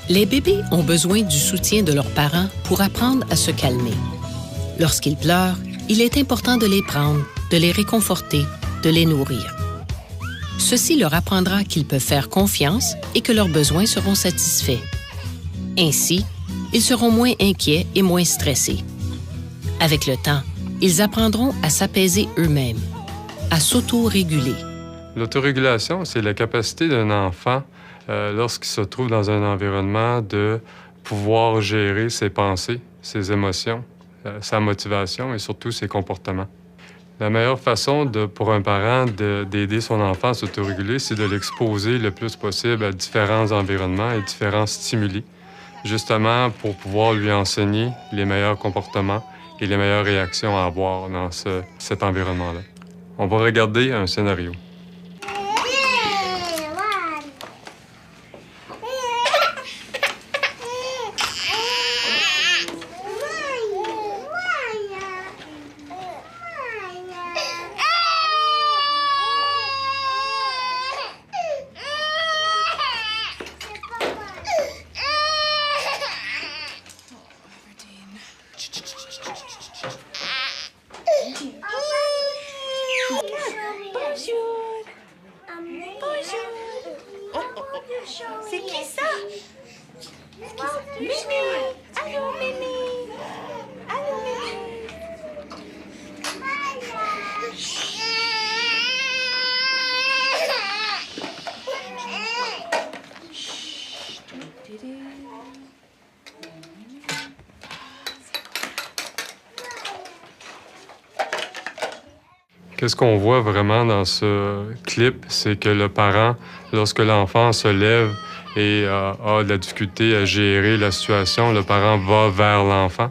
Les bébés ont besoin du soutien de leurs parents pour apprendre à se calmer. Lorsqu'ils pleurent, il est important de les prendre, de les réconforter, de les nourrir. Ceci leur apprendra qu'ils peuvent faire confiance et que leurs besoins seront satisfaits. Ainsi, ils seront moins inquiets et moins stressés. Avec le temps, ils apprendront à s'apaiser eux-mêmes, à s'auto-réguler. L'autorégulation, c'est la capacité d'un enfant, lorsqu'il se trouve dans un environnement, de pouvoir gérer ses pensées, ses émotions, sa motivation et surtout ses comportements. La meilleure façon pour un parent d'aider son enfant à s'autoréguler, c'est de l'exposer le plus possible à différents environnements et différents stimuli, justement pour pouvoir lui enseigner les meilleurs comportements et les meilleures réactions à avoir dans cet environnement-là. On va regarder un scénario. C'est qui ça? Mimi! Allô, Mimi! Allô, Mimi! Qu'est-ce qu'on voit vraiment dans ce clip, c'est que le parent, lorsque l'enfant se lève et a de la difficulté à gérer la situation, le parent va vers l'enfant.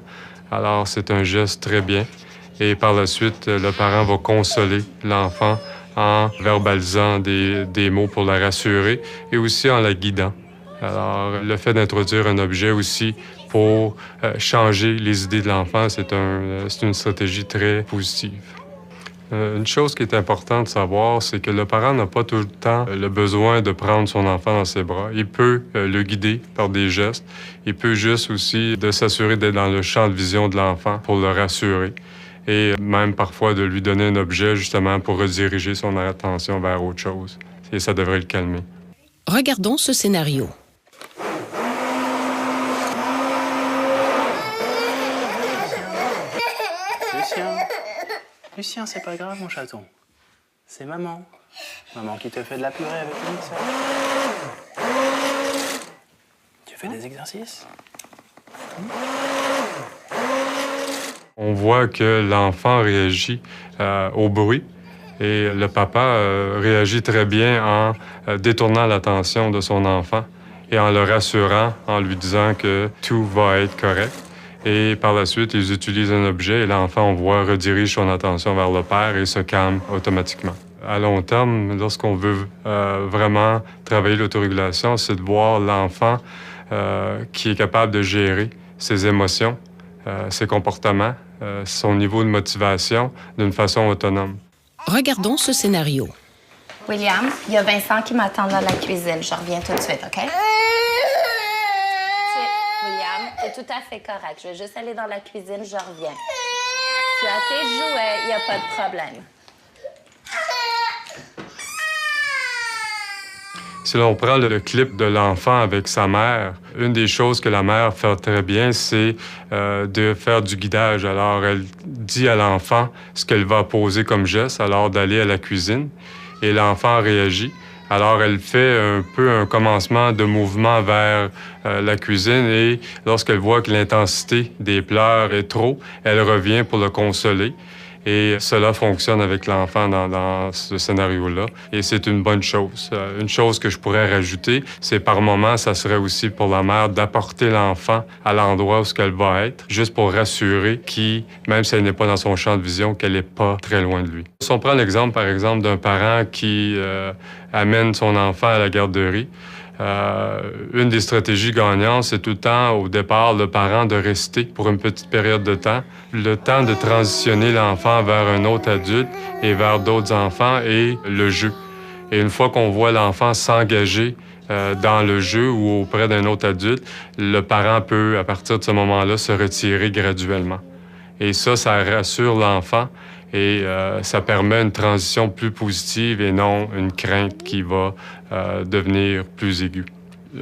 Alors, c'est un geste très bien. Et par la suite, le parent va consoler l'enfant en verbalisant des mots pour la rassurer et aussi en la guidant. Alors, le fait d'introduire un objet aussi pour changer les idées de l'enfant, c'est une stratégie très positive. Une chose qui est importante de savoir, c'est que le parent n'a pas tout le temps le besoin de prendre son enfant dans ses bras. Il peut le guider par des gestes. Il peut juste aussi de s'assurer d'être dans le champ de vision de l'enfant pour le rassurer. Et même parfois de lui donner un objet justement pour rediriger son attention vers autre chose. Et ça devrait le calmer. Regardons ce scénario. Lucien, c'est pas grave, mon chaton. C'est maman. Maman qui te fait de la purée avec le mixeur. Tu fais des exercices? On voit que l'enfant réagit au bruit et le papa réagit très bien en détournant l'attention de son enfant et en le rassurant, en lui disant que tout va être correct. Et par la suite, ils utilisent un objet et l'enfant, on voit, redirige son attention vers le père et se calme automatiquement. À long terme, lorsqu'on veut vraiment travailler l'autorégulation, c'est de voir l'enfant qui est capable de gérer ses émotions, ses comportements, son niveau de motivation d'une façon autonome. Regardons ce scénario. William, il y a Vincent qui m'attend dans la cuisine. Je reviens tout de suite, OK? William, c'est tout à fait correct. Je vais juste aller dans la cuisine, je reviens. Tu as tes jouets, il n'y a pas de problème. Si l'on prend le clip de l'enfant avec sa mère, une des choses que la mère fait très bien, c'est de faire du guidage. Alors, elle dit à l'enfant ce qu'elle va poser comme geste, alors d'aller à la cuisine, et l'enfant réagit. Alors, elle fait un peu un commencement de mouvement vers la cuisine et lorsqu'elle voit que l'intensité des pleurs est trop, elle revient pour le consoler. Et cela fonctionne avec l'enfant dans ce scénario-là. Et c'est une bonne chose. Une chose que je pourrais rajouter, c'est par moment, ça serait aussi pour la mère d'apporter l'enfant à l'endroit où elle va être, juste pour rassurer même si elle n'est pas dans son champ de vision, qu'elle n'est pas très loin de lui. Si on prend l'exemple, par exemple, d'un parent qui amène son enfant à la garderie, une des stratégies gagnantes, c'est tout le temps, au départ, le parent de rester pour une petite période de temps, le temps de transitionner l'enfant vers un autre adulte et vers d'autres enfants et le jeu. Et une fois qu'on voit l'enfant s'engager dans le jeu ou auprès d'un autre adulte, le parent peut, à partir de ce moment-là, se retirer graduellement. Et ça rassure l'enfant et ça permet une transition plus positive et non une crainte qui va devenir plus aiguë.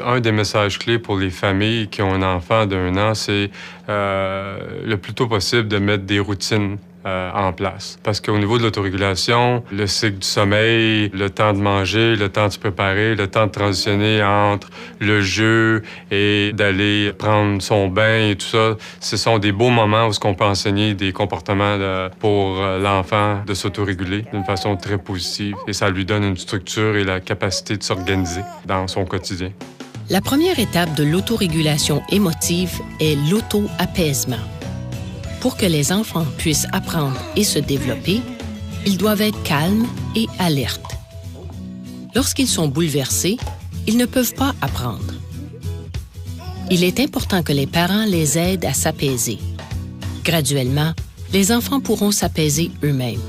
Un des messages clés pour les familles qui ont un enfant d'1 an, c'est le plus tôt possible de mettre des routines en place. Parce qu'au niveau de l'autorégulation, le cycle du sommeil, le temps de manger, le temps de se préparer, le temps de transitionner entre le jeu et d'aller prendre son bain et tout ça, ce sont des beaux moments où on peut enseigner des comportements pour l'enfant de s'autoréguler d'une façon très positive et ça lui donne une structure et la capacité de s'organiser dans son quotidien. La première étape de l'autorégulation émotive est l'auto-apaisement. Pour que les enfants puissent apprendre et se développer, ils doivent être calmes et alertes. Lorsqu'ils sont bouleversés, ils ne peuvent pas apprendre. Il est important que les parents les aident à s'apaiser. Graduellement, les enfants pourront s'apaiser eux-mêmes.